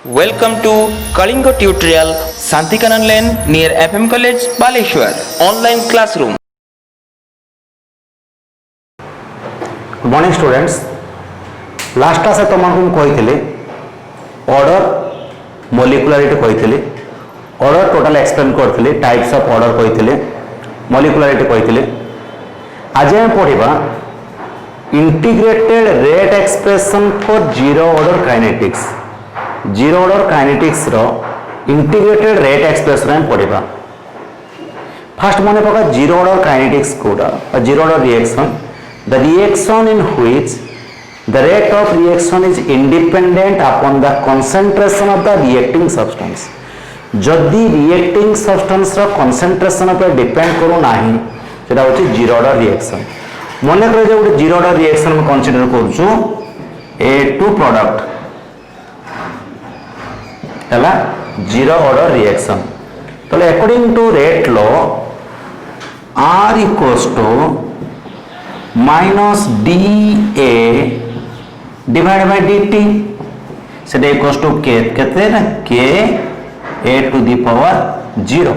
Welcome to Kalinga Tutorial Santikanan Lane near FM College, Baleshwar. Online classroom. Good morning students. Last class तुमको कही order molecularity कही order total explain करी types of order कही molecularity कही आज हम पढ़ा integrated rate expression for zero order kinetics. Zero order kinetics रो इंटीग्रेटेड रेट एक्सप्रेशन हम पढ़ा। फर्स्ट मन पका जीरो ऑर्डर काइनेटिक्स कोटा zero order reaction, the reaction in which the rate of reaction is independent upon the concentration of the reacting substance। जदि reacting substance रो concentration पर depend करू नाही सेटा होची जीरो ऑर्डर रिएक्शन। मने करे जे गोटे जीरो ऑर्डर रिएक्शन हम कंसीडर करछु A2 प्रोडक्ट हला जीरो ऑर्डर रिएक्शन। तो according to rate law R equals to minus dA divide by dt सेटा इक्वल्स टू k केते ना k a to the power 0।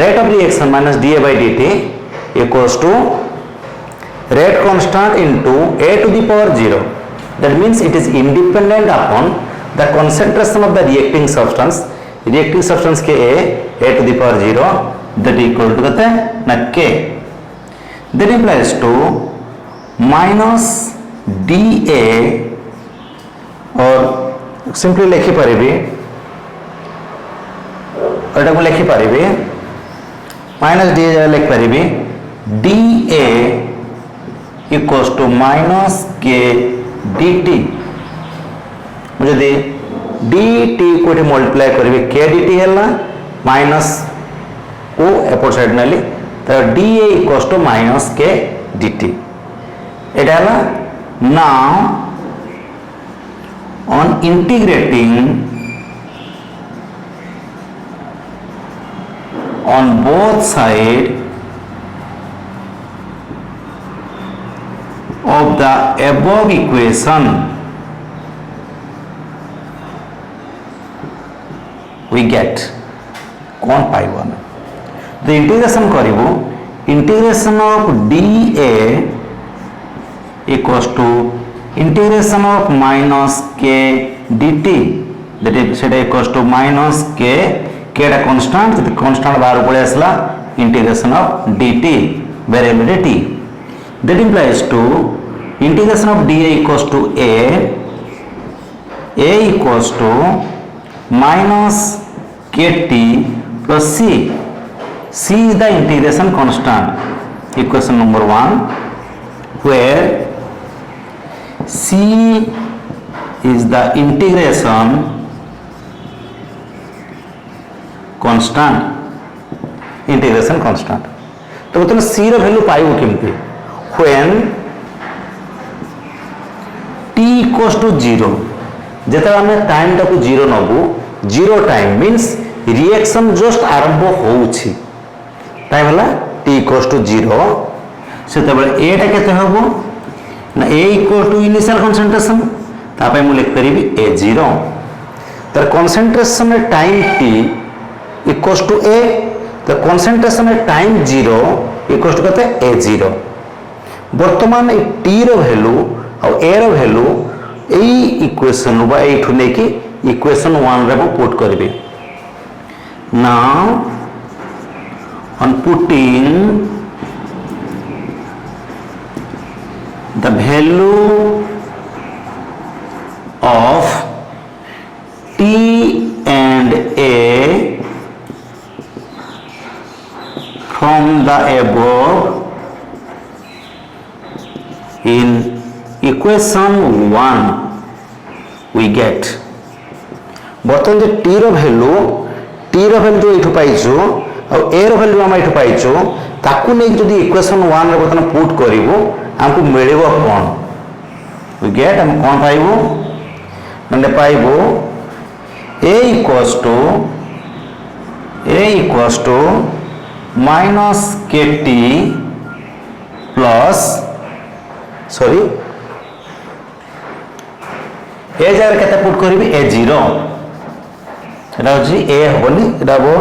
Rate of reaction minus dA by dt equals to rate constant into a to the power 0। That means it is independent upon the concentration of the reacting substance. Reacting substance के a to the power 0 that equal to केते ना k। That implies to minus dA और simply लिखी पारिबी एटा को लिखी पारिबी minus dA जगह लिखि पारिबी dA equals to minus k dt। मुझे दे dt को मल्टीप्लाई करिबी k dt हैला माइनस ओ एपोर्ट साइड नाली तो dA equals to minus k dt। एटा हैला now on integrating on both side of the above equation we get कौन पाइबो ना तो इंटीग्रेशन करिवो integration of dA equals to integration of minus k dt that is सेटा equals to minus k केटा constant तो कांस्टेंट बाहर पड़े आसला integration of dt variable t that implies to integration of dA equals to a equals to minus kt plus c। C is the integration constant, equation number 1, where C is the integration constant, integration constant। तो तुम C रो value पाइबो केमती when t equals to 0 जेता हमें time टाको 0 नबु 0 time means reaction just आरंभ होउछि टाइम हला t इक्वल्स टू 0 सेतबे a टा केते हबो ना a equal to initial concentration तापे मु लिख परिबी a0 तर concentration time t equals to a तो कंसंट्रेशन टाइम 0 इक्वल्स टू केते a0। वर्तमान ए t रो वैल्यू और a रो वैल्यू एई इक्वेशन बा एठु नै कि इक्वेशन 1 रे पुट करबी। Now on putting the value of t and a from the above in equation 1 we get बर्तमान जो t रो वैल्यू एठु पाइछु और ए रो वैल्यू हम एठु पाइछु ताकू नै जदी इक्वेशन 1 रे बर्तमान पुट करिवो हमकु मिलिबो कोन वी गेट हम कोन पाइबो म्हणजे पाइबो a equals to minus kt plus sorry ए जगह केते पुट करबी ए 0 एटा होची ए होली एटा वो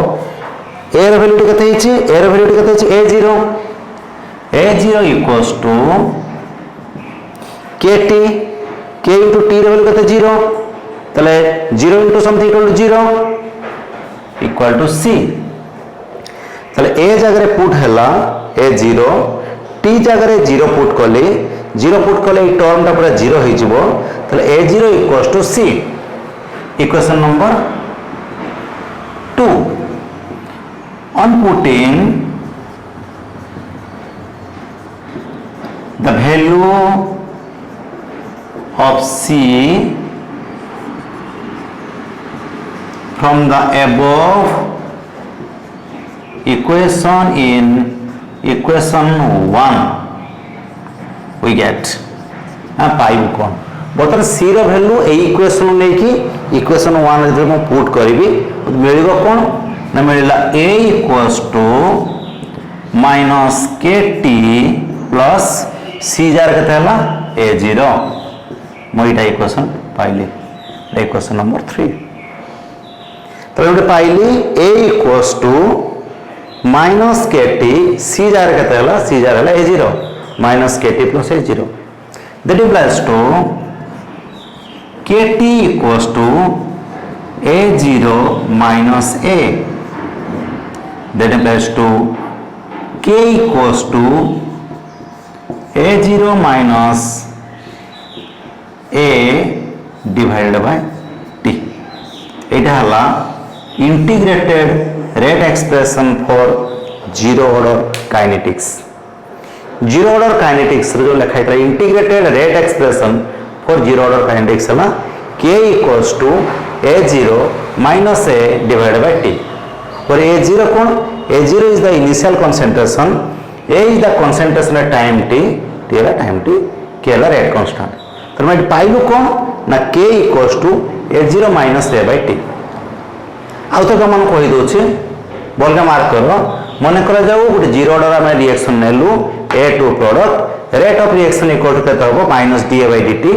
ए रो वैल्यू केते हिची ए रो वैल्यू केते हिची a 0 equals to kt k into t रो वैल्यू केते 0 तले 0 into something equal to 0 equal to c तले ए जगह पुट हैला ए 0 t जगह 0 पुट कले 0 पुट कले ई टर्म टा पूरा 0 हो जिवो तले a 0 equals to c equation number 2 on putting the value of c from the above equation in equation 1 we get पाइबू कौन बर्तमान सी रो वैल्यू ए इक्वेशन लेकी इक्वेशन 1 रे मैं पुट करिवि मिलिबो कोन ना मिलला a equals to minus kt plus c जार केते हला a0 मोइटा इक्वेशन पाइली इक्वेशन नंबर 3 तो एटा पाइली a equals to minus kt c जार केते हला c जार हला a0 minus kt plus a0 that implies to kt equals to a0 minus a that implies to k equals to a0 minus a divided by t एटा हला integrated rate expression for zero order kinetics zero order kinetics जो लिखा है integrated rate expression for zero order kinetics है ना k equals to a0 minus a divided by t और a0 कौन a0 is the initial concentration a is the concentration at time t t है time t k है rate constant तो मैं पाइलु कौन ना k equals to a0 minus a by t आउ तो मन कहि दोछि बोलका मार्क करो मन करा जाऊ गोटे जीरो ऑर्डर हम रिएक्शन नेलु A2 product rate of reaction equal to केते होबो minus da by dt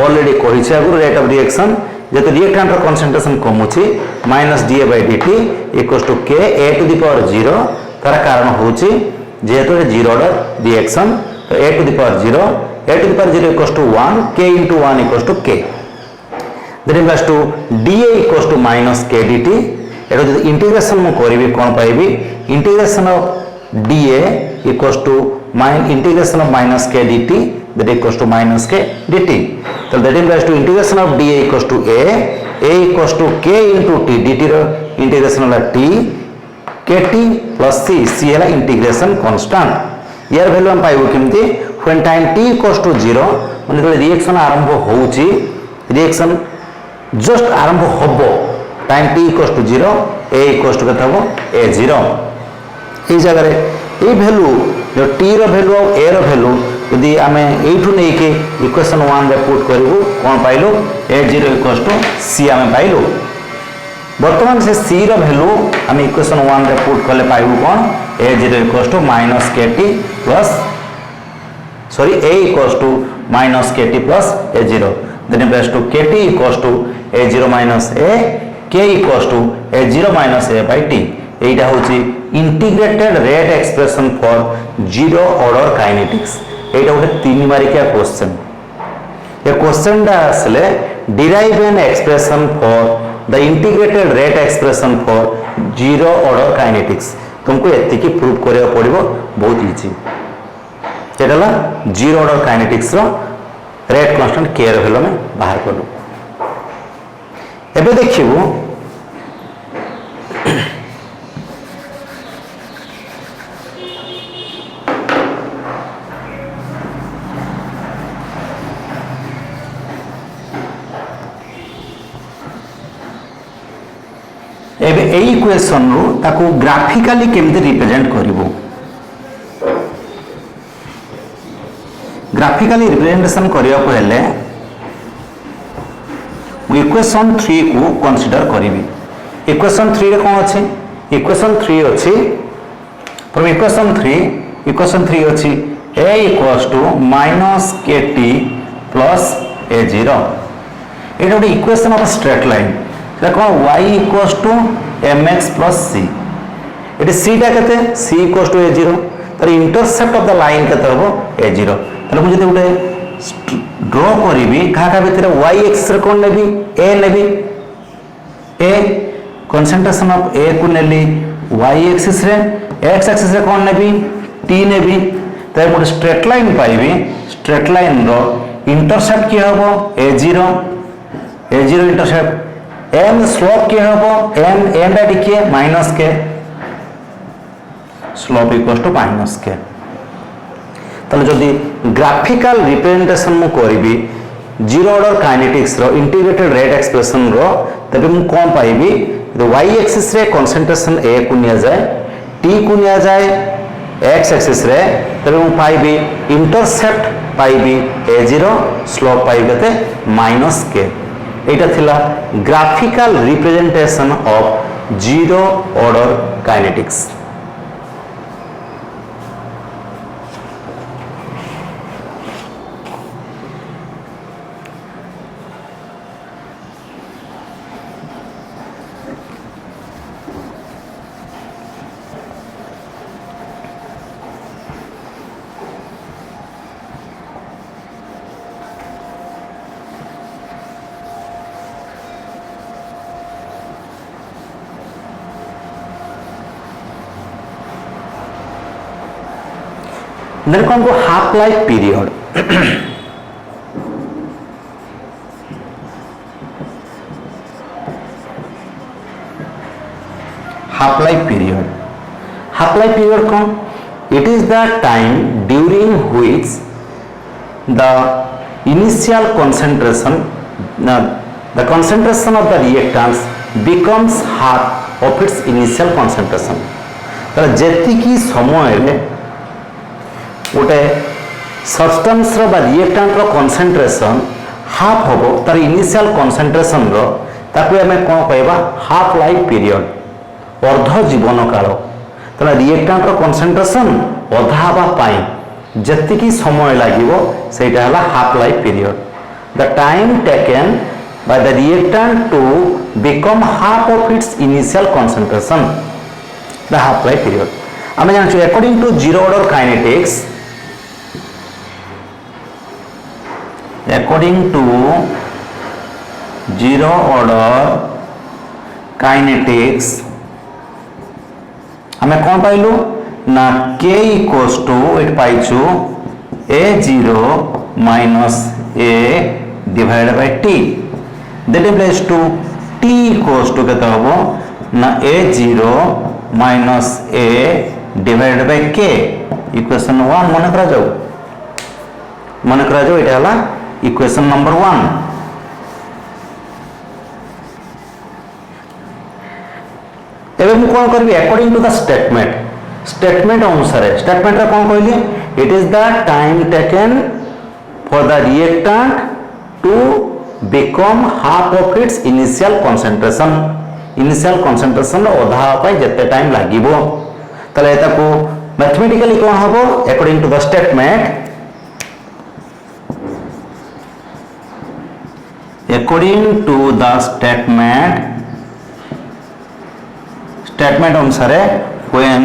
already कहि छै अगर रेट ऑफ रिएक्शन जेते रिएक्टेंट रो कंसंट्रेशन कमुछि minus da by dt equal to k a to the power 0 तार कारण होछि जेहेतु जीरो ऑर्डर रिएक्शन तो a to the power 0 a to the power 0 equal to 1 k into 1 equal to k that implies to da equal to minus k dt एटा जो integration मु करबी कोन पाइबी integration of da equals to integration of minus k dt that equals to minus k dt so that implies to integration of da equals to a equals to k into t dt row integration वाला t kt plus c है integration constant यार value हम पाइबो केमती when time t equals to 0 माने reaction आरंभ होउची reaction just आरंभ होबो time t equals to 0 a equals to कथा हो a0 ए जगह रे ए वैल्यू जो t रो वैल्यू और a रो वैल्यू यदि आमे एठु नै के इक्वेशन 1 रे पुट करबो कोन पाइलो a0 equals to c आमे पाइलो वर्तमान से c रो वैल्यू आमे इक्वेशन 1 रे पुट करले पाइबो कोन a0 equals to minus kt plus sorry a equals to minus kt plus a0 then implies to kt equals to a0 minus a k equals to a0 minus a by t एटा होची integrated rate expression for zero order kinetics एटा गोटे 3 मार्किया question ये question दा आसले derive an expression for the integrated rate expression for zero order kinetics तुमको एति की prove करिया पड़िबो बहुत इजी एटाला जीरो ऑर्डर काइनेटिक्स रो रेट कांस्टेंट k रो वैल्यू में बाहर करलो एबे देखिबो एबे ए इक्वेशन रो ताको ग्राफिकली केमते रिप्रेजेंट करिवो ग्राफिकली रिप्रेजेंटेशन करिया को हेले इक्वेशन 3 को कंसीडर करिवि इक्वेशन 3 रे कोन अछि इक्वेशन 3 अछि फ्रॉम इक्वेशन 3 अछि a equals to minus kt plus a0 এটা গোটে ইকুয়েশন অফ স্ট্রেট লাইন সেটা কোন y equals to mx plus c এটি সিটা কেতে c ইকুয়ালস টু a0 তার ইন্টারসেপ্ট অফ দ্য লাইন কেতে হবো a0 তাহলে মু যদি গোটে ড্র করিবি কাহা ভিতরে y axis রে কোন নেবি a নেবি a concentration of a को नेली y axis रे x axis रे कोन नेबी t नेबी तै मोर स्ट्रेट लाइन पाइबी स्ट्रेट लाइन रो इंटरसेप्ट की हबो a0 इंटरसेप्ट m स्लोप की हबो m by k minus k slope equals to minus k ताले जदी ग्राफिकल रिप्रेजेंटेशन मु करबी जीरो ऑर्डर काइनेटिक्स रो इंटीग्रेटेड रेट एक्सप्रेशन रो तबे मु कोन पाइबी y एक्सिस रे कंसंट्रेशन a को निया जाए t को निया जाए x एक्सिस रे तबे मु पाइबी इंटरसेप्ट पाइबी a0 स्लोप पाइबी ते माइनस k एटा थिला graphical representation of zero order kinetics then कौन को half life period half life period कौन it is the time during which the initial concentration the concentration of the reactants becomes half of its initial concentration तो जेति की समय रे गोटे substance रो बा रिएक्टेंट रो कंसंट्रेशन हाफ होबो तार इनिशियल कंसंट्रेशन रो ताकू हमें कोन कहबा हाफ लाइफ पीरियड अर्ध जीवन काल तला रिएक्टेंट रो कंसंट्रेशन अधा हबा पाई जति की समय लागिवो सेटा हला half life period the time taken by the reactant to become half of its initial concentration the half life period आमे जानछु according to zero order kinetics according to zero order kinetics हमें कौन पाइलु ना k equals to इट पाइछु a0 minus a divided by t that implies to t equals to केते हबो ना a0 minus a divided by k equation 1 मन करा जाऊ इटा हला इक्वेशन नंबर 1 एबे मु कोन करबी अकॉर्डिंग टू द स्टेटमेंट अनुसार स्टेटमेंट रे कोन कहली it is the time taken for the reactant to become half of its initial concentration अधा पाई जते टाइम लागिवो तले एता को मैथमेटिकली कोन हबो according to the statement according to the statement अनुसार when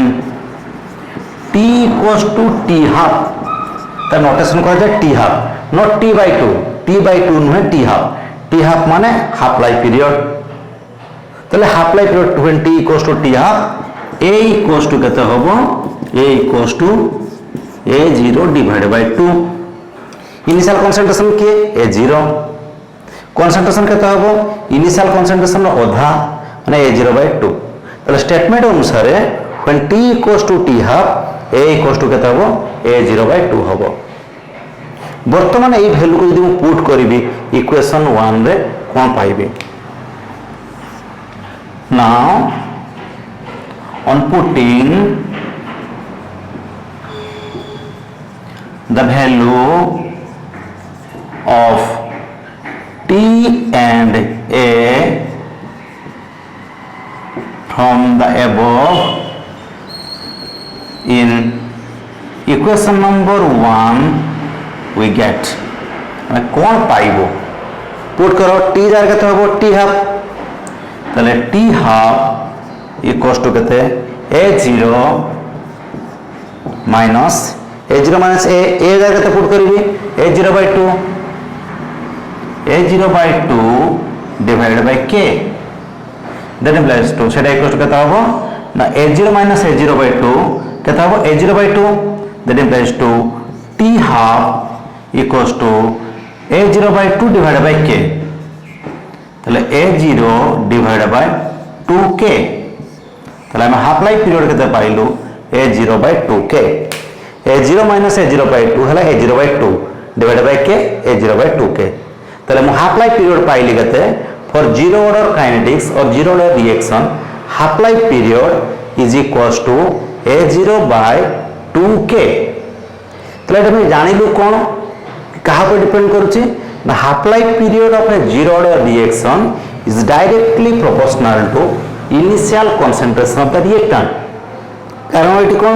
t equals to t half तो नोटेशन करा जाए t half not t by 2 नुहे t half माने हाफ लाइफ पीरियड तले half life period when t equals to t half a equals to केते होबो a equals to a0 divided by 2 initial concentration के a0 concentration केते होबो initial concentration रो आधा माने a0 by 2 तले स्टेटमेंट अनुसार when t equals to t half a equals to केते होबो a0 by 2 होबो वर्तमान ए वैल्यू को यदि मु पुट करिवि इक्वेशन 1 रे कोन पाइबे now on putting the value of t and a from the above in equation number 1 we get कौन पाइबो पुट करो टी जार केते हबो टी हाफ ताले टी हाफ इक्वल्स टू केते a0 minus a0 minus a जार केते पुट करिवि a0/2 divided by k that implies 2 सेटा इक्वल्स टू केते हबो ना a0 माइनस a0/2 केते हबो a0/2 that implies 2 t half equals to a0/2 divided by k তাহলে a0 ডিভাইডেড বাই 2k তাহলে আমি হাফ লাইফ পিরিয়ড কেতে পাইলু a0/2k a0 মাইনাস a0/2 হলা a0/2 divided by k a0/2k তাহলে মু হাফ লাইফ পিরিয়ড পাইলি কেতে for zero order kinetics or zero order reaction half life period is equals to a0/2k তাহলে এটা আমি জানিলু কোন কাহা উপর ডিপেন্ড করছি the half life period of a zero order reaction is directly proportional to initial concentration of the reactant কারণ এটি কোন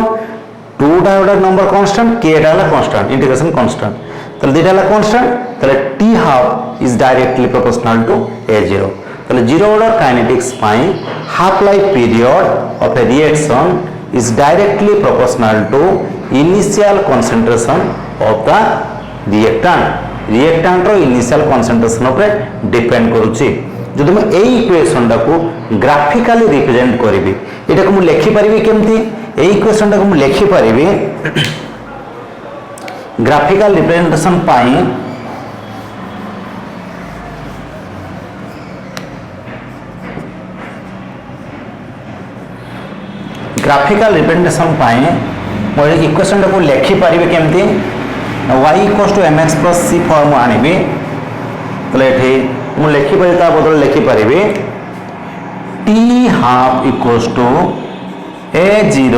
2 টা অর্ডার নাম্বার কনস্ট্যান্ট k টা হলো কনস্ট্যান্ট ইন্টিগ্রেশন কনস্ট্যান্ট তাহলে এটা হলো কনস্ট্যান্ট তাহলে t half is directly proportional to a0 তাহলে zero order kinetics pi half life period of a reaction is directly proportional to initial concentration of the reactant reactant रो initial concentration ऊपर depend करूची जदि मैं एई equation टाको graphically represent करिवि एटा को मु लिखि परिबि केमथि एई इक्वेशन टाको मु लिखि परिबि ग्राफिकल रिप्रेजेंटेशन पाई ग्राफिकल रिप्रेजेंटेशन पाई मोर इक्वेशन टाको लिखि परिबि केमथि y equals to mx plus c form आनिबे तले एठी मु लिखि परि ता बदल लिखि परिबे t half equals to a0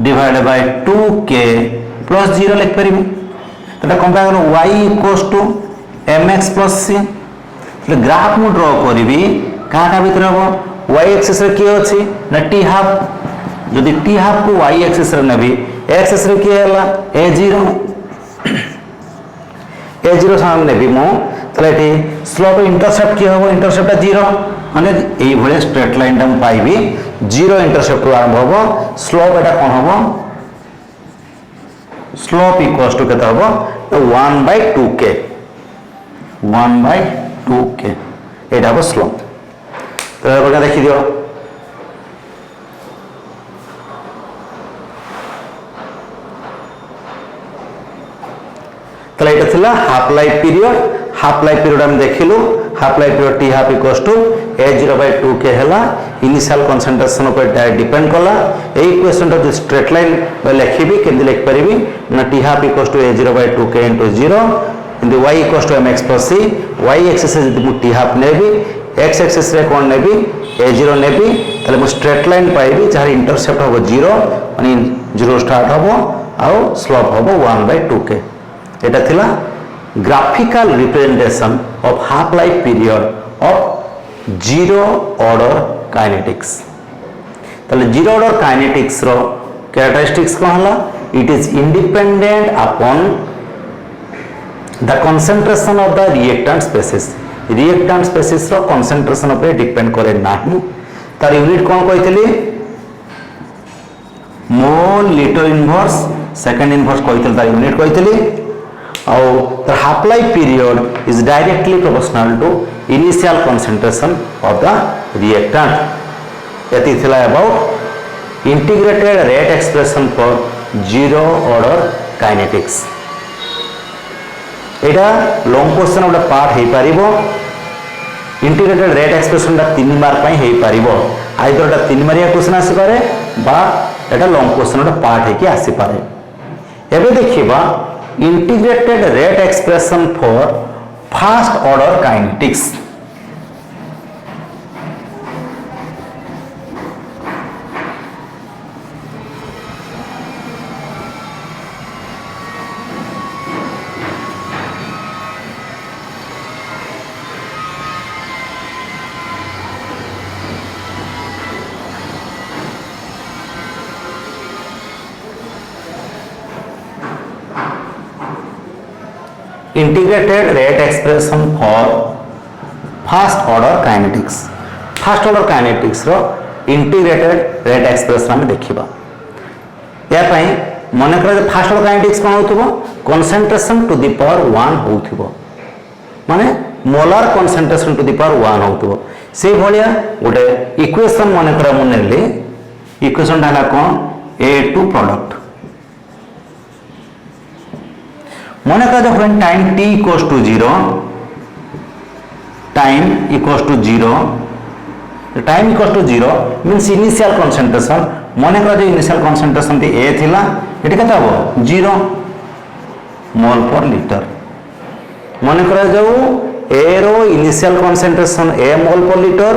divided by 2k plus 0 लिख परिबे तटा कंपेयर करो y equals to mx plus c तले ग्राफ मु ड्रा करिबी काटा भीतर हो y एक्सिस रे की अछि ना t हाफ যদি टी हाफ को y एक्सिस रे नेबी x एक्सिस रे की हला a0 सामने नेबी मो तले एठी स्लोप इंटरसेप्ट की होबो इंटरसेप्ट 0 माने एई भले स्ट्रेट लाइन टा पाइबी 0 इंटरसेप्ट आरंभ होबो स्लोप एटा कोन होबो स्लोप इक्वल्स टू केता होबो 1/2k 1/2k एटा होबो स्लोप तो बगा देखि दियो তাহলে এটা ছিল হাফ লাইফ পিরিয়ড আমি দেখিলু half life period T half equals to a0/2k হেলা ইনিশিয়াল কনসেন্ট্রেশন উপর ডাইরেক্ট ডিপেন্ড কলা এই ইকুয়েশনটা যদি স্ট্রেট লাইন লিখিবি কেমতি লিখি পারিবি না T half equals to a0/2k into 0 into y equals to mx plus c y axis যদি মু টি হাফ নেবি x एक्सिस রে কোন নেবি a0 নেবি তাহলে মু স্ট্রেট লাইন পাইবি যার ইন্টারসেপ্ট হবে 0 মানে 0 স্টার্ট হবে আর স্লোপ হবে 1/2k এটা थिला graphical representation of half life period of zero order kinetics ताले जीरो ऑर्डर काइनेटिक्स रो कैरेक्टरिस्टिक्स को हला it is independent upon the concentration of the reactant species रो कंसंट्रेशन ऊपर डिपेंड करे नाही तार यूनिट कोन कहितली mole litre inverse second inverse कहितली तार यूनिट कहितली और the half life period is directly proportional to initial concentration of the reactant यति थिला about integrated rate expression for zero order kinetics Etah long question ओटा part हे पारिबो integrated rate expression दा 3 mark पई हे पारिबो either दा 3 Maria question आसी पारे बा एटा long question ओटा part हे कि आसी पारे एबे देखिबा integrated rate expression for first order kinetics integrated rate expression for first order kinetics. First order kinetics row integrated rate expression हम देखिबा या पई मन कर फर्स्ट ऑर्डर काइनेटिक्स कोन होतबो कंसंट्रेशन टू द पावर 1 होतबो माने molar concentration to the power 1 होतबो से भलिया गोटे इक्वेशन मन कर मु नेली इक्वेशन डाला कोन A2 प्रोडक्ट मन कर when time t equals to 0 time equals to 0 time equals to 0 means initial concentration मन कर जो इनिशियल कंसंट्रेशन थी A थिला एटी केता हो 0 मोल पर लीटर मन कर जो A रो initial concentration A mole per litre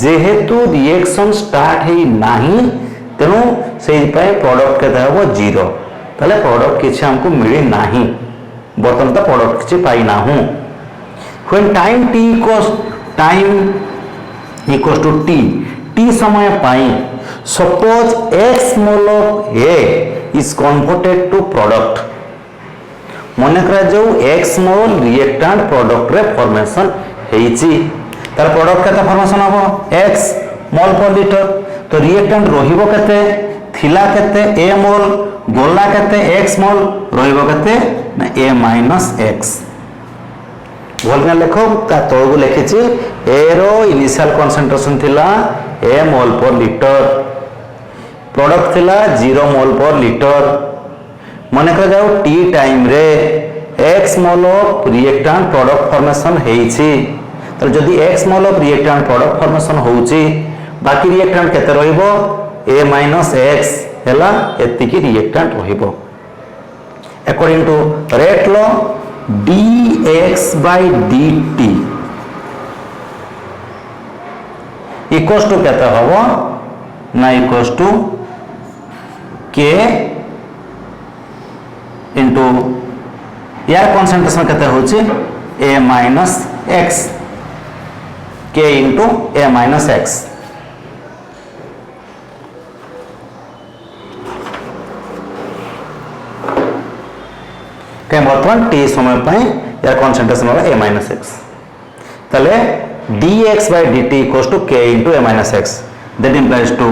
जेहेतु रिएक्शन स्टार्ट है नाही तेनु सेहि पय प्रोडक्ट केता हो 0 तले प्रोडक्ट किछि हमको मिली नाही बर्तमान तो प्रोडक्ट किछि पाई ना हूं when time t equals to t समय पाई suppose x mole of A is converted to product मन करा जो x मोल रिएक्टेंट प्रोडक्ट रे फॉर्मेशन हेची तार प्रोडक्ट केते फॉर्मेशन हबो x मोल पर लीटर तो रिएक्टेंट रहिबो केते थिला केते A मोल गोला केते x मोल रहिबो केते ना A माइनस x भलना लेखो ता तळगु लिखिछि A रो इनिशियल कंसंट्रेशन थिला A mole per litre product थिला 0 मोल पर लीटर मन कर जाओ t टाइम रे x mole of reactant product formation हेछि तो जदी x mole of reactant product formation होउछि बाकी रिएक्टेंट केते रहइबो A माइनस x हैला एति की रिएक्टेंट रहइबो according to rate law dx by dt equals to केते हबो ना इक्वल्स टू k इंटू यार कंसंट्रेशन केते होछि A minus x k into A minus x के बर्तमान t समय पय यार कंसंट्रेशन होला A माइनस x तले dx by dt equals to k into A minus x that implies to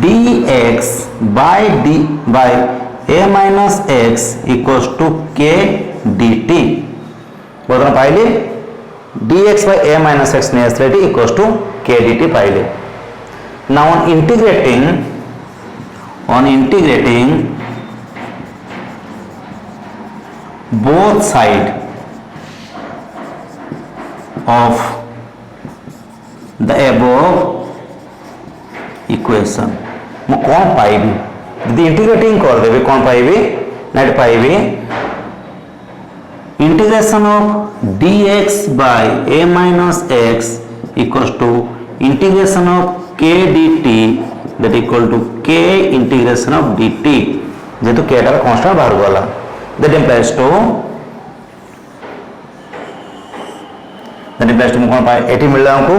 dx by A minus x equals to k dt बर्तमान पाइले dx by A minus x ने असलेटी equals to k dt पाइले now on integrating both side of the above equation मु कौन पाइबी यदि integrating कर देबे कौन पाइबी नेट पाइबी integration of dx by A minus x equals to integration of k dt that equal to k integration of dt जेतु k टा constant बाहर गला that implies to कौन पाए एटी मिलला हमको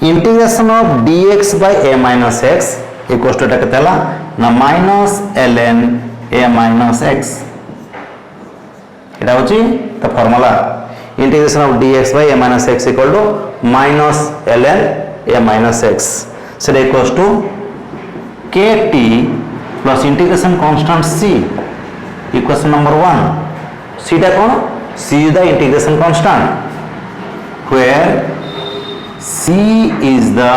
integration of dx by A minus x equals to केते हला ना minus ln A minus x एटा होची त formula integration of dx by A minus x equal to minus ln A minus x सेटा equals to kt plus integration constant c equation number 1 c टा कोन c is the integration constant where c is the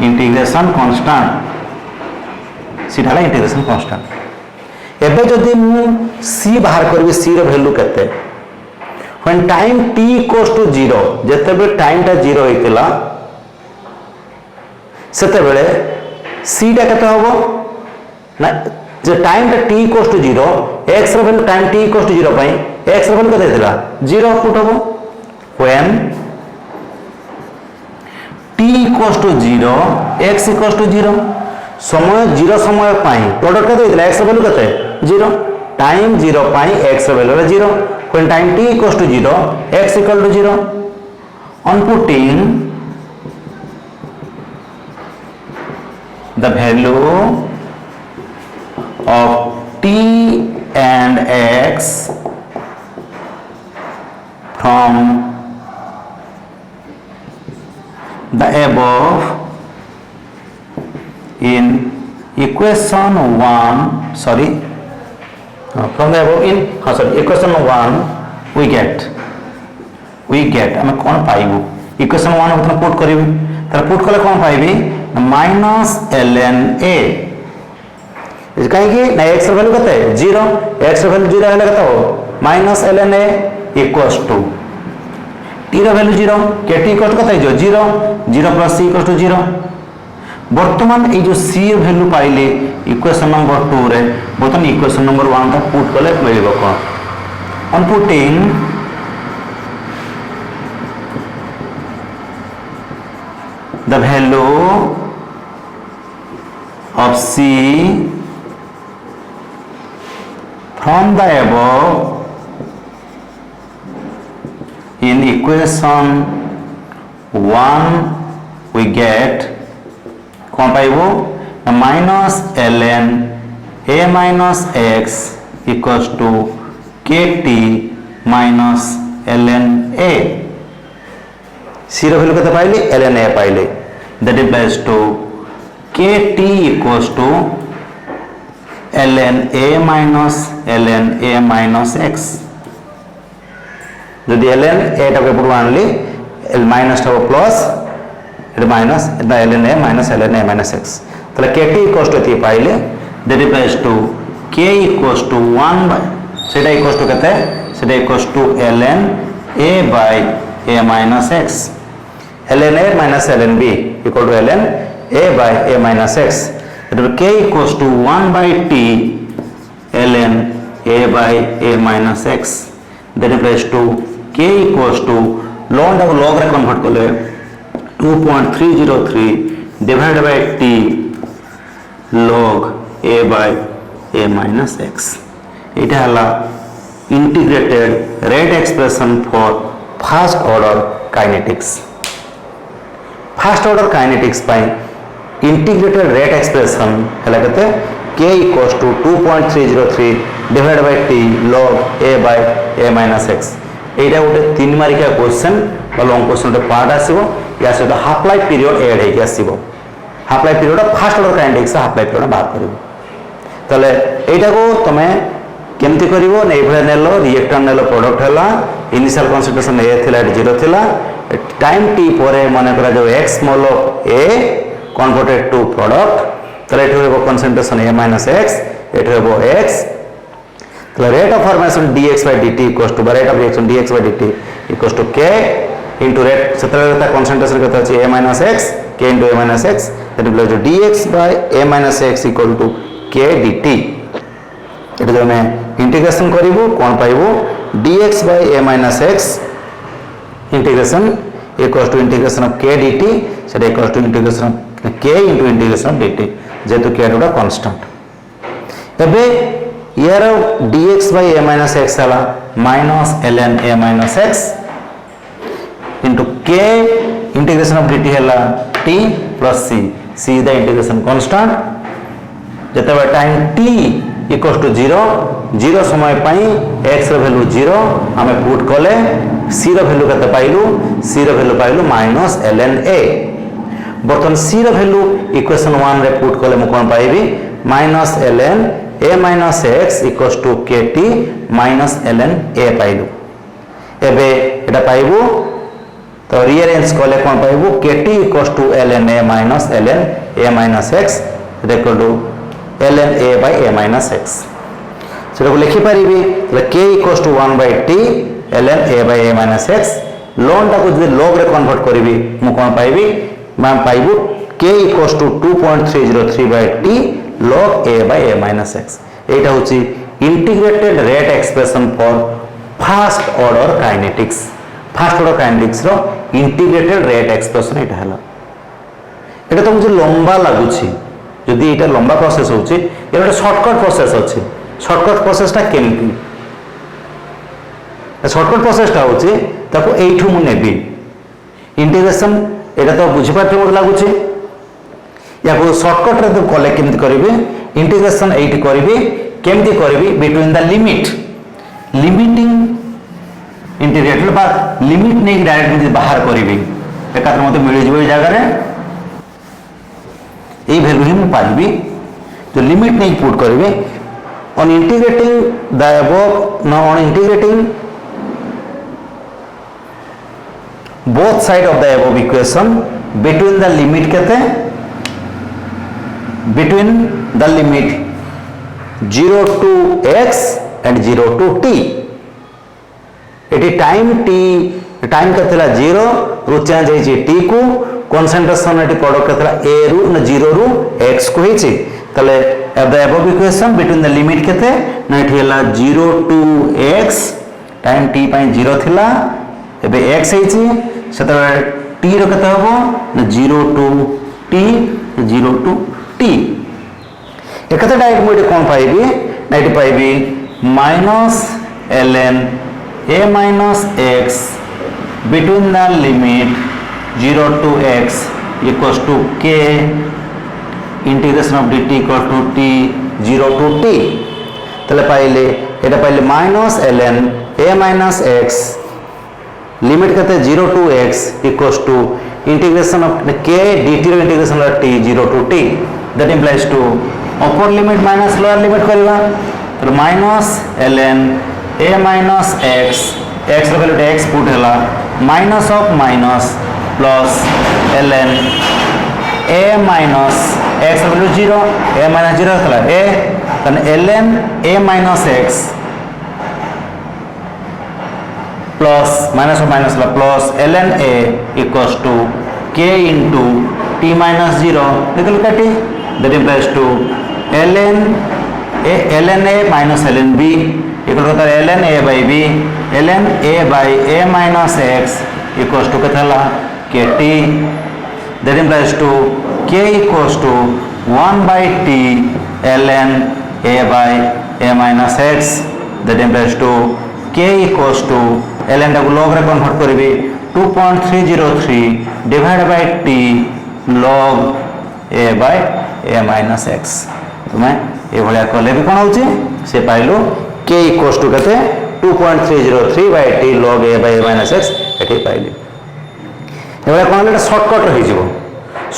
integration constant c ढाला integration constant एबे जदी मु c बाहर करबी c रो वैल्यू केते when time t equals to 0 जते बे टाइम ता 0 होइतिला सेते बेले c टा केते होबो ना जे टाइम ता t इक्वल्स टू 0 x रो value time t equals to 0 पई x रो वैल्यू केते देला 0 आउटपुट होबो when t equals to 0 x equals to 0 समय 0 समय पई प्रोडक्ट केते देला x रो वैल्यू केते 0 टाइम 0 पई x रो value 0 when time t equals to 0 x equal to 0 on putting the value of t and x from the above in equation 1 from the above in equation 1 we get ଆମେ କ'ଣ ପାଇବୁ equation 1 ଭିତରେ put କରିବି ତାର put କଲେ କ'ଣ ପାଇବି minus ln a କାହିଁକି ନା x ର ଭ୍ୟାଲୁ କେତେ 0 x ର ଭ୍ୟାଲୁ 0 ହେଲେ କେତେ ହେବ minus ln a equals to t ର ଭ୍ୟାଲୁ 0 kt ଇକ୍ୱାଲ୍ସ କେତେ ହେଇଯିବ 0 ପ୍ଲସ୍ c ଇକ୍ୱାଲ୍ସ ଟୁ 0 ବର୍ତ୍ତମାନ এই যে c ର ଭ୍ୟାଲୁ ପାଇଲେ ଇକ୍ୱେସନ୍ ନମ୍ବର 2 ରେ ବର୍ତ୍ତମାନ ଇକ୍ୱେସନ୍ ନମ୍ବର 1 ଟା ପୁଟ୍ କଲେ ମିଳିବ କ'ଣ on putting the value of c from the above in equation 1 we get कौन पाइबो minus ln a minus x equals to kt minus ln a c रो value केते पाइले ln a पाइले that implies to kt equals to ln a minus x যদি ln a টাকে পুরো আনলি l minus টা plus it minus ln a minus ln a minus x তাহলে kt equals to এতি পাইলে that implies to k equals to 1 by সেটা equals to কেতে সেটা equals to ln a by a minus x ln a minus ln b equal to ln a by a minus x that k equals to 1 by t ln a by a minus x that implies to k equals to log रे convert कले 2.303 divided by t log a by a minus x এটা হলা integrated rate expression for first order kinetics pi integrated rate expression हला कते k equals to 2.303 divided by t log a by a minus x एटा गोटे 3 मार्किया question বা long question part আসিব या सहित हाफ लाइफ पीरियड एड हेकि आसीब half life period first order kinetics half life period बाहर करिवो तले एटा को तमे केमति करिवो नै भले नेलो रिएक्टर नेलो प्रोडक्ट हला इनिशियल कंसंट्रेशन ए थिला 0 थिला टाइम टी परे माने करा जो x मोल a कन्वर्टेड टू प्रोडक्ट तले एठो हेबो कंसंट्रेशन a - x एठो हेबो x तले rate of formation dx by dt equals to rate of reaction dx by dt equals to k into rate सेतले concentration केते अछि a minus x k into a minus x that is equal to dx by a minus x equal to k dt एटा जो मैं integration करिवो कोन पाइबो dx by a minus x integration equals to integration of k dt सेटा equals to integration of k into integration of dt जेतु k Etah constant एबे यार dx by a minus x हला minus ln a minus x into k integration of dt है t plus c c is the integration constant जते time t equals to 0 समय पाई x रो value 0 हमें put कले c रो value कते पाइलु c रो वैल्यू पाइलु minus ln a बर्तन c रो वैल्यू इक्वेशन 1 रे पुट कले म कोन पाइबी minus ln a minus x equals to kt minus ln a पाइलु एबे एटा पाइबु तो रीअरेंज कले कोन पाइबु kt equals to ln a minus ln a minus x equal to ln a by a minus x सेटा को लिखि परिबी तो k equals to 1 by t ln a by a minus x loan टा को जे log रे convert करिवि मु कोन पाइबी मान पाइबु k equals to 2.303 by t log a by a minus x एटा होची integrated rate expression for first order kinetics first order kinetics रो integrated rate expression एटा हला एटा तो मुझे लंबा लागुची जदि एटा लंबा प्रोसेस होची एटा शॉर्टकट प्रोसेस अछि शॉर्टकट प्रोसेस ता केमति शॉर्टकट प्रोसेस ता होची ताको एठु मु नेबी इंटीग्रेशन एटा तो बुझि पाते मत लागुची या को शॉर्टकट रे तो कले केमति करबे इंटीग्रेशन 8 करबे केमती करबी between the limit limiting integrated बा लिमिट नहीं डायरेक्ट बाहर करी एकात्र मत मिल जाए जगह ये वैल्यू ही मुझे पाइबी जो लिमिट नहीं पुट करी on integrating the above on integrating both side of the above equation between the limit केते between the limit 0 to x and 0 to t at time t time केतला 0 रु चेंज होई t को concentration at product केतला a रु न 0 रु x को होई तले अब the above equation between the limit केते न एठी हला 0 to x टाइम t पई 0 थिला एबे x होई सेतले t रो केते हबो न 0 to t 0 to t एकते डायरेक्ट मोटे कोन पाइबी नाइट पाइबी minus ln a minus x between the limit 0 to x equals to k integration of dt equal to t 0 to t तले पाइले एटा पाइले minus ln a minus x limit कहते 0 to x equals to integration of k dt row integration of t 0 to t that implies to upper limit minus lower limit करवा तो minus ln a minus x x रो value x put हैला minus of minus plus ln a minus x रो value 0 a minus 0 हैला a तन ln a minus x plus minus of minus ला plus ln a equals to k into t minus 0 निकल काटी that implies to ln a minus ln b equal होता है ln a by b ln a by a minus x equals to कितना kt that implies to k equals to 1 by t ln a by a minus x that implies to k equals to ln टाको log रे convert करबी 2.303 divided by t log a by a minus x तुम्हें ये भलिया कले भी कोन होची से pilo k equals to कते 2.303 by t log a by a minus x एठी पाइली एबे कोन ले शॉर्टकट रही जीवो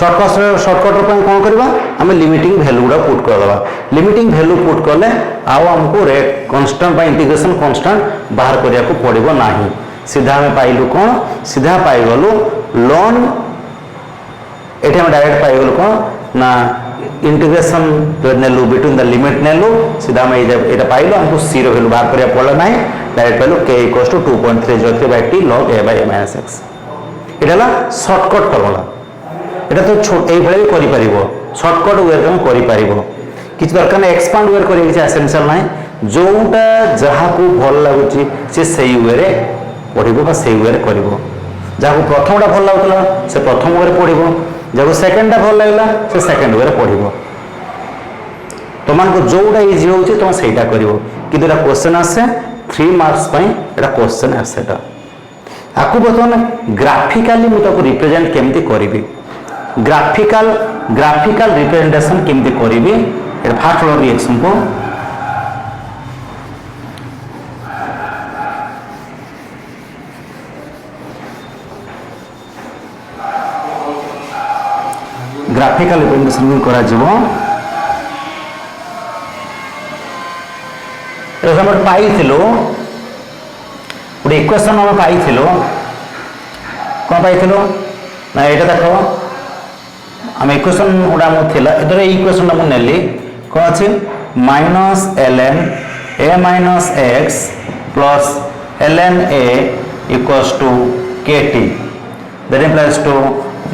शॉर्टकट रो कोन करबा हमें लिमिटिंग वैल्यू गुडा पुट कर दबा लिमिटिंग वैल्यू पुट करले आउ हमको rate constant bye integration constant बाहर करिया को पड़िबो नाही सीधा हमें पाइलु कोन सीधा पाइ गलु लॉन एठी हम डायरेक्ट पाइ गलु कोन ना इंटीग्रेशन नेलु बिटवीन द लिमिट नेलु सीधा में एटा पाइलो हमको c रो वैल्यू बाहर करिया पड़ला नाही direct pilo k 2.303 by t log a by a minus x एटाला शॉर्टकट करला एटा तो छोट ए भले करि परिबो शॉर्टकट वे हम करि परिबो किछ दरकार नै एक्सपांड वे करि किछ एसेंशियल नै जोटा जहा को भल लागुची से सही वे रे पढिबो बा सही वे रे करिबो जहा को प्रथमटा भल लागुतला से प्रथम वे रे पढिबो जहा को सेकंडटा भल लागला से सेकंड वे रे पढिबो तमान को जोटा इजी होची तो सेटा करिवो किंतु एटा क्वेश्चन आसे 3 मार्क्स पई एटा क्वेश्चन आसेटा आकु बतन ग्राफिकली मु ताको रिप्रेजेंट केमती करिवि ग्राफिकल रिप्रेजेंटेशन केमती करिवि एटा फास्ट वाला रिएक्शन को ग्राफिकल रिप्रेजेंटेशन करा जीवो हम पाइथिलो गोटे इक्वेशन हम पाइथिलो कौन पाइथिलो ना एटा देखो हम इक्वेशन गुड़ा थिला एतरे इक्वेशन हम नेली कौन अछि minus ln a minus x plus ln a equals to kt that implies to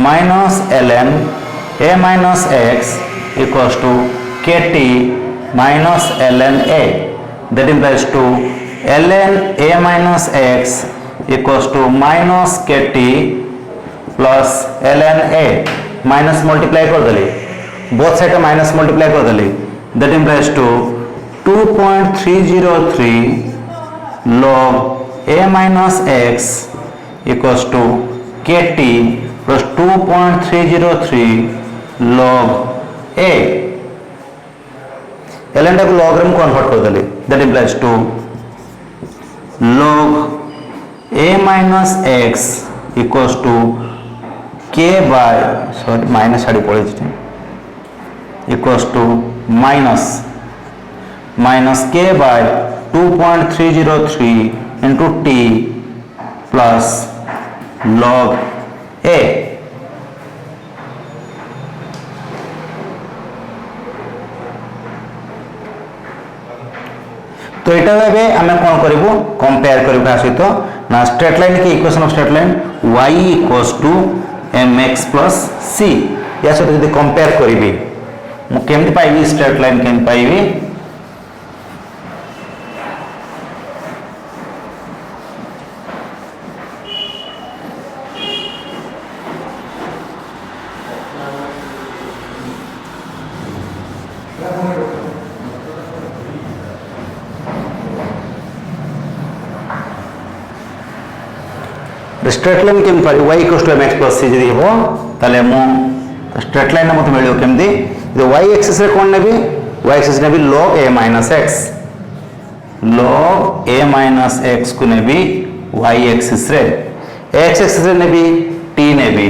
minus ln a minus x equals to kt minus ln a that implies to ln a minus x equals to minus kt plus ln a minus multiply कर दली both side minus multiply कर दली that implies to 2.303 log a minus x equals to kt plus 2.303 log a ln टाको log रे मैं convert कर देली that implies to log a minus x equals to k by sorry minus छाड़ी पड़े equals to minus k by 2.303 into t plus log a. तो এটা ভাবে আমি কোন করিব কম্পেয়ার করিব কার সহিত না স্ট্রেট লাইন কি equation of straight line y equals to mx plus c या সহিত যদি কম্পেয়ার করিবি মু কেমতি পাইবি স্ট্রেট লাইন কেমতি পাইবি स्ट्रेट लाइन केमती पाइबी y equals to mx plus c जदी हो ताले मु स्ट्रेट लाइन मते मिलियो केमती जो y एक्सिस रे कोन नेबी y axis navy log a minus x को नेबी y एक्सिस रे x एक्सिस रे नेबी t नेबी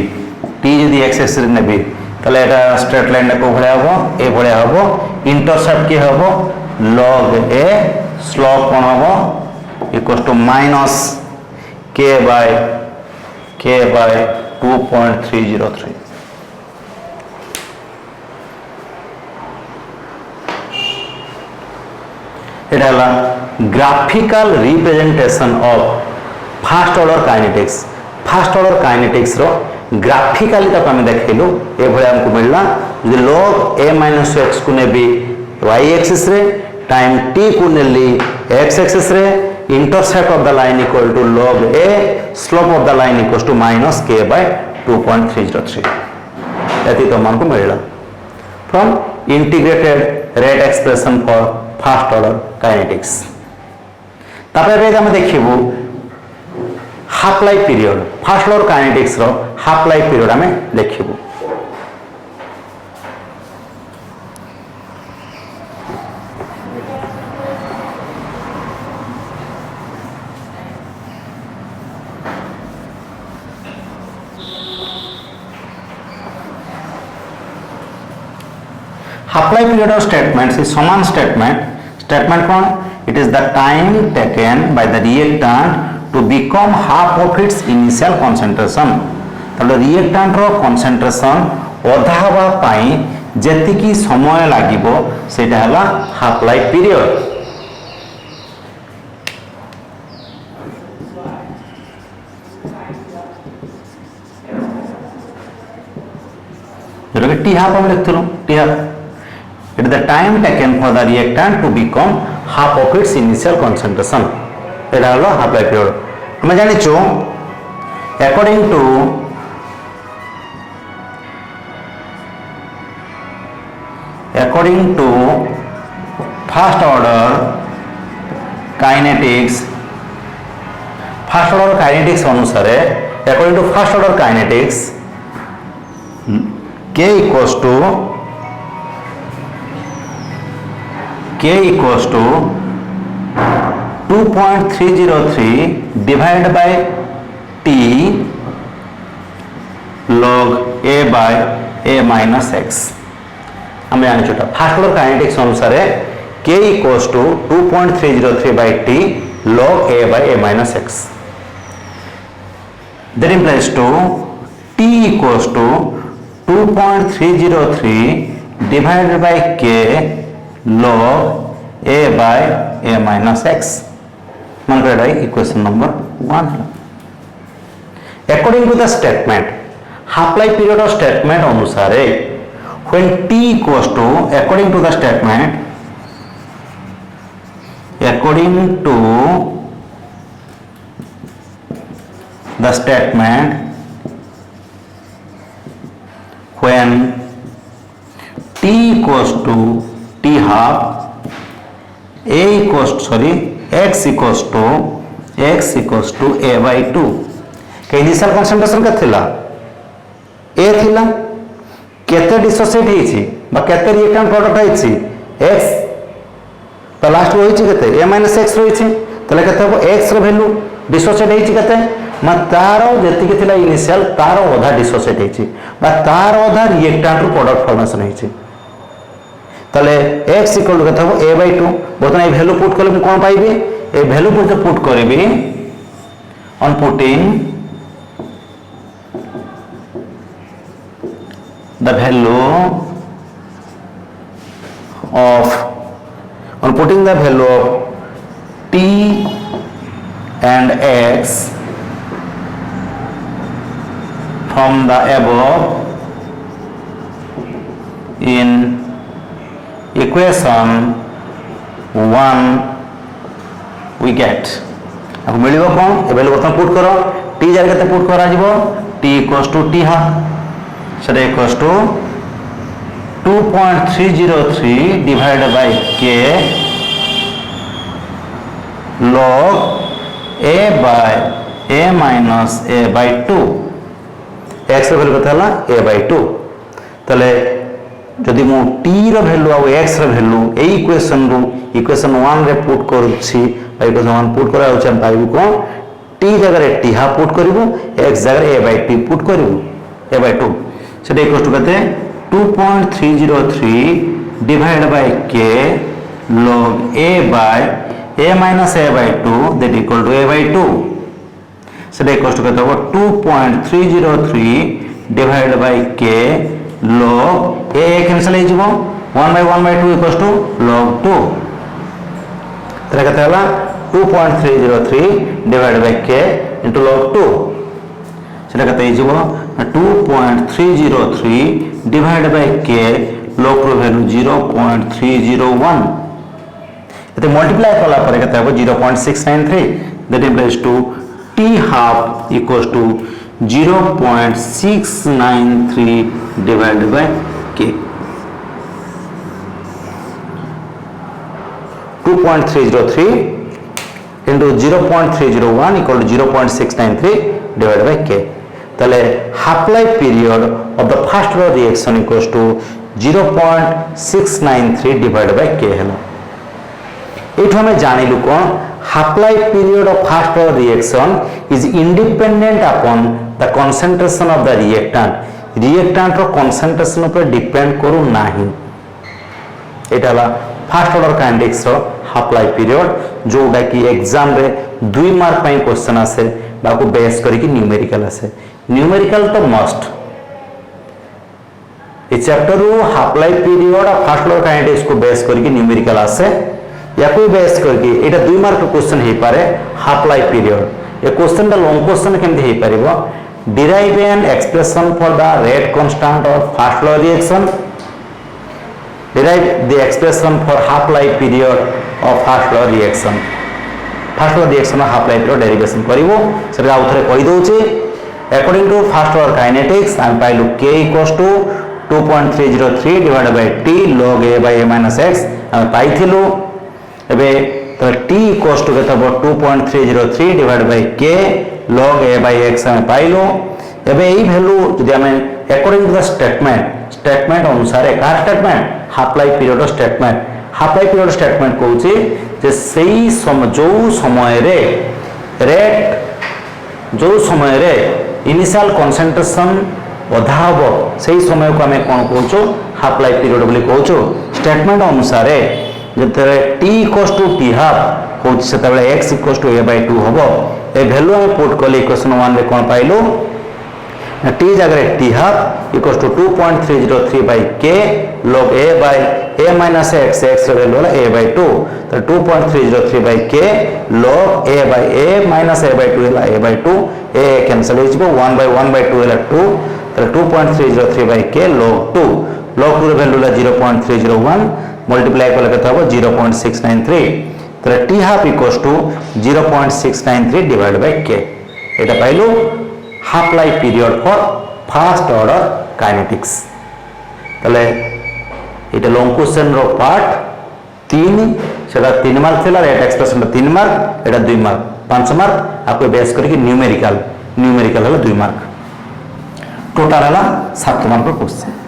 t जदी x एक्सिस रे नेबी ताले एटा स्ट्रेट लाइन को भले हबो ए भले हबो इंटरसेप्ट के हबो log a स्लोप कोन हबो equals to minus k by 2.303 it is a graphical representation of first order kinetics रो ग्राफिकली तक आम देखलु ए भले हमको मिलला log a minus x को नेबी y एक्सिस रे टाइम t को नेली x एक्सिस रे intercept of the line equal to log a slope of the line equals to minus k by 2.303 यति तो मन को मिलला from integrated rate expression for first order kinetics तापर रे हम देखिबु half life period first order kinetics रो half life period हमें देखिबु half life period of statements is समान statement कौन it is the time taken by the reactant to become half of its initial concentration तब reactant रो concentration अधा हवा पाई जेति की समय लागिबो सेटा हला half life period जोटा टी हाफ हम लिखथलो t half it is the time taken for the reactant to become half of its initial concentration Etah hello half life period हम जानि छु according to first order kinetics अनुसार according to first order kinetics k equals to 2.303 divided by t log a by a minus x हम जान छोटा first order kinetics अनुसार k equals to 2.303 by t log a by a minus x that implies to t equals to 2.303 divided by k log a by a minus x मन कर equation number 1 according to the statement half life period of statement अनुसार when t equals to according to the statement when t equals to t half x equals to a by 2 के initial concentration का थिला a थिला केते dissociate हेछि बा केते reactant product हेछि x last রয়েছে কেতে a মাইনাস এক্স রয়েছে তাহলে কেতে হবো এক্স র ভ্যালু ডিসোসিয়েট হয়েছে কেতে মানে তার যেতিকি ଥିଲା ইনিশিয়াল তার অধা ডিসোসিয়েট হয়েছে বা তার অধা রিয়েক্টান্ট রু প্রোডাক্ট ফর্মেশন হয়েছে তাহলে এক্স ইকুয়াল টু কেতে হবো a/2 বর্তমানে এই ভ্যালু পুট করলে মু কোন পাইবি এই ভ্যালু পুট করিবি on putting the value of on putting the value of t and x from the above in equation 1 we get अब मिलिबो कोन ए वैल्यू बर्तमान पुट करो t जार केते पुट करा जिवो t equals to t half সেটা equals to 2.303 divided by k log a by a minus a by 2 x র value কত হলা a by 2 তাহলে যদি মু t র ভ্যালু আর x র ভ্যালু এই ইকুয়েশন 1 রে পুট করছি বা ইকুয়েশন 1 পুট করা হচ্ছে আমি পাইবো কোন t জায়গায় t হাফ পুট করিবো x জায়গায় a by 2 পুট করিবো a by 2 সেটা ইকুয়াল টু কত 2.303 divided by k log a by a minus a by 2 that equal to a by 2 সেটা ইকুয়াল টু কত হবে 2.303 divided by k log a cancel হয়ে যাব 1 by 1 by 2 equals to log 2 তাহলে কত হলো 2.303 divided by k into log 2 সেটা কত হয়ে যাব 2.303 divided by k log ro value 0.301 এতে মাল্টিপ্লাই করা পরে কত হবে 0.693 that implies to t half equals to 0.693 divided by k 2.303 into 0.301 equal to 0.693 divided by k তাহলে half life period of the first order reaction equals to 0.693 divided by k হলো এইটা আমি জানিলু কোন half life period of first order reaction is independent upon the concentration of the রিঅ্যাকট্যান্টর concentration উপরে depend করু নাহি এটা হলো ফার্স্ট অর্ডার কাইনেটিক্স র হাফ লাইফ পিরিয়ড जोटा कि एग्जाम रे 2 मार्क पई क्वेश्चन आसे बाकू बेस करी कि न्यूमेरिकल आसे न्यूमेरिकल तो मस्ट ए चैप्टर रो हाफ लाइफ पीरियड और फर्स्ट ऑर्डर काइनेटिक्स को बेस करी कि न्यूमेरिकल आसे या कोई बेस करके एटा 2 मार्क क्वेश्चन हे पारे हाफ लाइफ पीरियड ए क्वेश्चन दा लॉन्ग क्वेश्चन केमति हे परिबो derive an expression for the rate constant of first order reaction derive the expression for half life period of first law reaction half life period derivation करिवो सेटा आउथरे कहि दोछि according to first order kinetics I पाइलु k equals to 2.303 divided by t log a by a minus x हम पाइथिलु एबे तो t equals to केतब 2.303 divided by k log a by x हम पाइलु एबे ई value जदि हम according to the statement अनुसार का statement half life period statement कहूची जे सेही जो समय रे रेट जो समय रे इनिशियल कंसंट्रेशन अधा हबो सेही समय को हमें कोन कहूचो हाफ लाइफ पीरियड बोली कहूचो स्टेटमेंट अनुसार जते t equals to t half कहूची सेते बेले x equals to a by 2 हबो ए वैल्यू हम पुट करले इक्वेशन 1 रे कोन पाइलो t जगह t half equals to 2.303 by k log a by a minus x value होला a by 2 तो 2.303 by k log a by a minus a by 2 होला a by 2 a कैंसिल हो जिवो 1 by 1 by 2 होला 2 तो 2.303 by k log 2 रो value होला 0.301 multiply करले कत हो 0.693 तो t half equals to 0.693 divided by k Etah pilo half life period for first order kinetics तले इटा लॉन्ग क्वेश्चन रो पार्ट 3 सेटा 3 मार्क थिला रेट एक्सप्रेशन 3 मार्क एटा 2 मार्क 5 मार्क आपको बेस करके न्यूमेरिकल हला 2 मार्क टोटल हला 7 mark question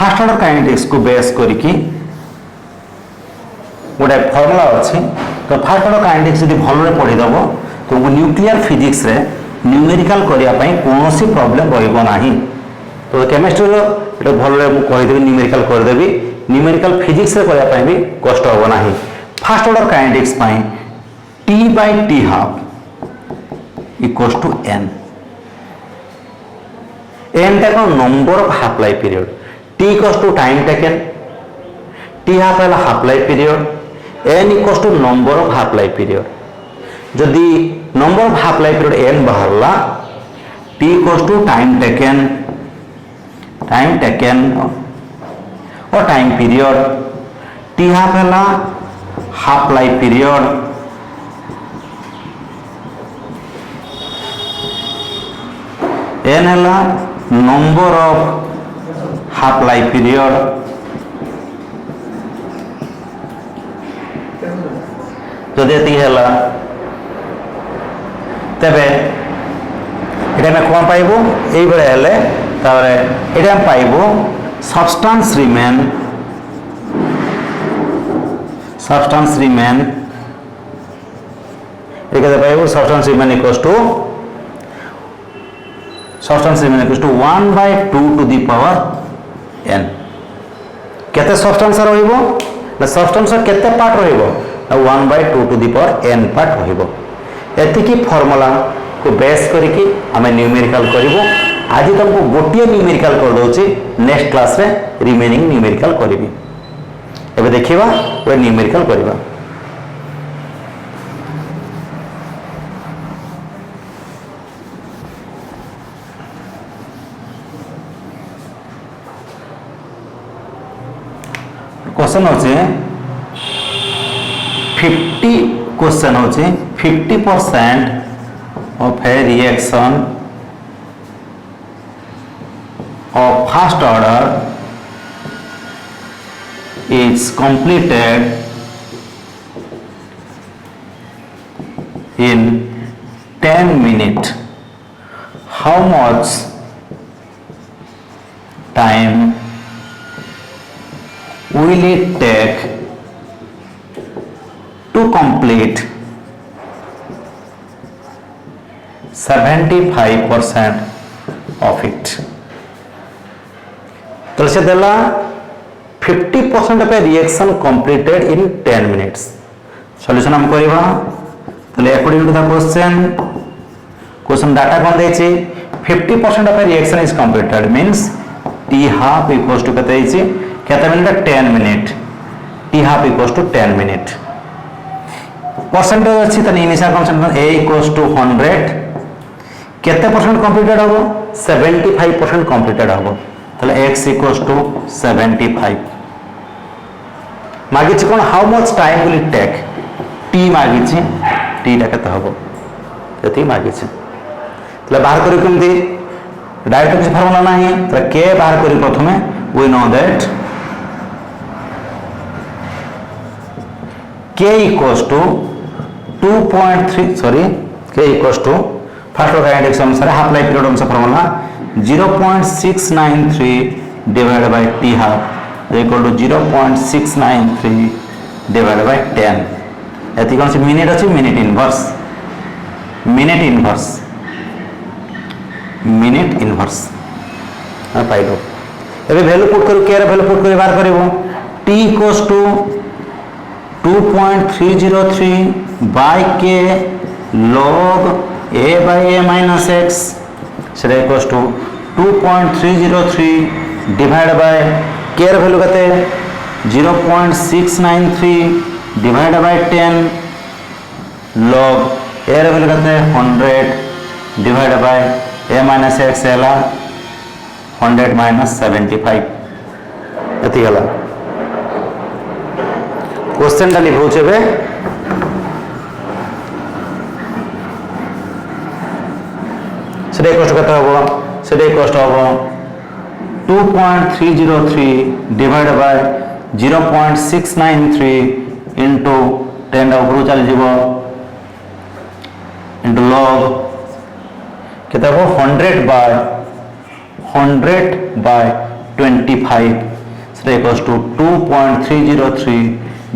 fast order kinetics को base करके गोटे फर्मुला अच्छी तो फास्ट ऑर्डर काइनेटिक्स यदि भलरे पढ़ीदेव तुमको न्यूक्लियर फिजिक्स रे न्यूमेरिकल करने कौन प्रॉब्लम रहा तो केमिस्ट्री ये भलरे मुझे न्यूमेरिकल करदेवी न्यूमेरिकल फिजिक्स रे करने भी कष्ट हम ना first order kinetics t by t half equals to n n टा कौन number of half life period t equals to time taken t half है half life period n equals to number of half life period जदि number of half life period n बाहरला t equals to time taken और time period t half है half life period n है number of half life period जदि है तेरे ये कौन पाइबू ये पाइबू सब्सटेंस रिमेन ये पाइबू substance remain equals to 1 by 2 to the power n केते सब्सटेंस रहिबो ना सब्सटेंस केते पार्ट रहिबो 1 by 2 to the power n part रहिबो एतिकी फार्मूला को बेस करके हमें न्यूमेरिकल करिवो आज तुमको गोटिए न्यूमेरिकल कर दोची नेक्स्ट क्लास रे रिमेनिंग न्यूमेरिकल करिवि एबे देखिबा वे न्यूमेरिकल करिबा क्वेश्चन होचे 50 क्वेश्चन होचे 50% of a reaction of first order is completed in 10 minutes. How much time will it take to complete 75% of it? तो से देला 50% of a reaction completed in 10 minutes solution हम करबा तले according to the question data कोन देछि 50% of a reaction is completed means t half equals to कते देछि केते minute 10 minute t half equals to 10 minute percentage अछि त initial concentration a equals to 100 केते परसेंट कंप्लीटेड हो 75% कंप्लीटेड हो x equals to 75 मागिछि कोन how much time will it take t मागिछि t टा केते हबो जति मागिछि तले बाहर करी केमति डायरेक्ट किछ फार्मूला नाही तले k बाहर करी प्रथमे we know that k equals to 2.3 sorry k equals to first order kinetics अनुसार हाफ लाइफ पीरियड अनुसार formula 0.693 divided by t half is equal to 0.693 divided by 10 एति कोन से मिनिट अछि मिनिट इनवर्स आ पाइलो एबे वैल्यू पुट करू के रे वैल्यू पुट करी बार करबो t equals to 2.303 by k log a by a minus x so that equals to 2.303 divided by k ର value कते 0.693 divided by 10 log a ର value कते 100 divided by a minus x हैला 100 minus 75 एति हला क्वेश्चन टा लिखौ छबे सेटा कॉस्ट कत हो सेटा कॉस्ट हो 2.303 डिवाइड बाय 0.693 इनटू 10 ऊपर चल जीवो इनटू log केता हो 100 बाय 25 সেটা equals to 2.303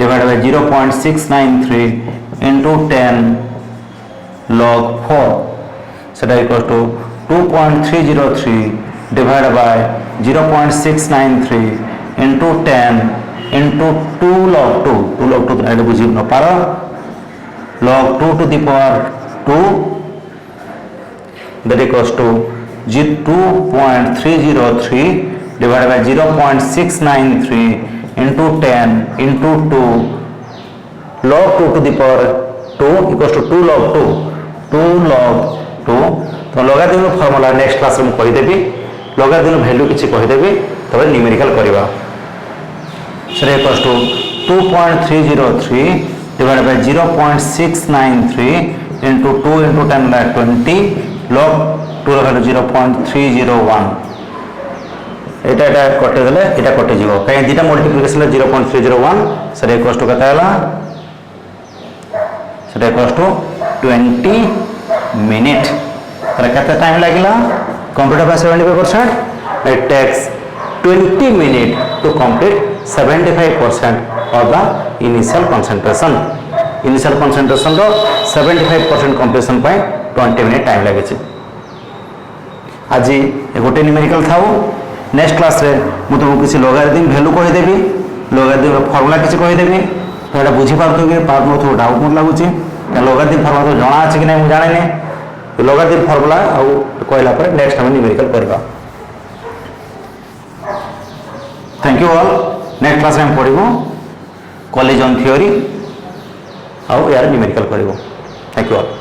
divided by 0.693 into 10 log 4 সেটা equals to 2.303 divided by 0.693 into 10 into 2 log 2 log 2 এটা বুঝি না পারো log 2 to the power 2 that equals to 2.303 divided by 0.693 into 10 into 2 log 2 to the power 2 equals to 2 log 2 2 log 2 तो लगादिन formula next class में कहीदेवी लगादिन value किसी कहीदेवी तब numerical करवा सेटा equals to 2.303 divided by 0.693 into 2 into 10 like 20 log 2 रखा 0.301 এটা এটা কটে দিলে এটা কটে যাব কাই দুইটা মাল্টিপ্লিকেশন 0.301 সেটা ইকুয়াল টু কত হলো সেটা ইকুয়াল টু 20 মিনিট তাহলে কত টাইম লাগিলা complete by 75% it takes 20 minutes to complete 75% of the initial concentration रो 75% completion पाए 20 मिनट टाइम लगे आज गोटे न्यूमेरिकल था नेक्स्ट क्लास रे मु तुमको किसी लॉगरिथम वैल्यू कहीदेवी लॉगरिथम फॉर्मूला किसी कहीदेवी तो ये बुझीपार कि पार मत डाउट मत लगुच लॉगरिथम फॉर्मूला तो जना अच्छे कि नहीं मुझे जाने लॉगरिथम फॉर्मूला आउ कहला पर नेक्स्ट हम न्यूमेरिकल करबा thank you all next class में पढ़ू कॉलेज ऑन थ्योरी आउ यार न्यूमेरिकल करबो थैंक यू ऑल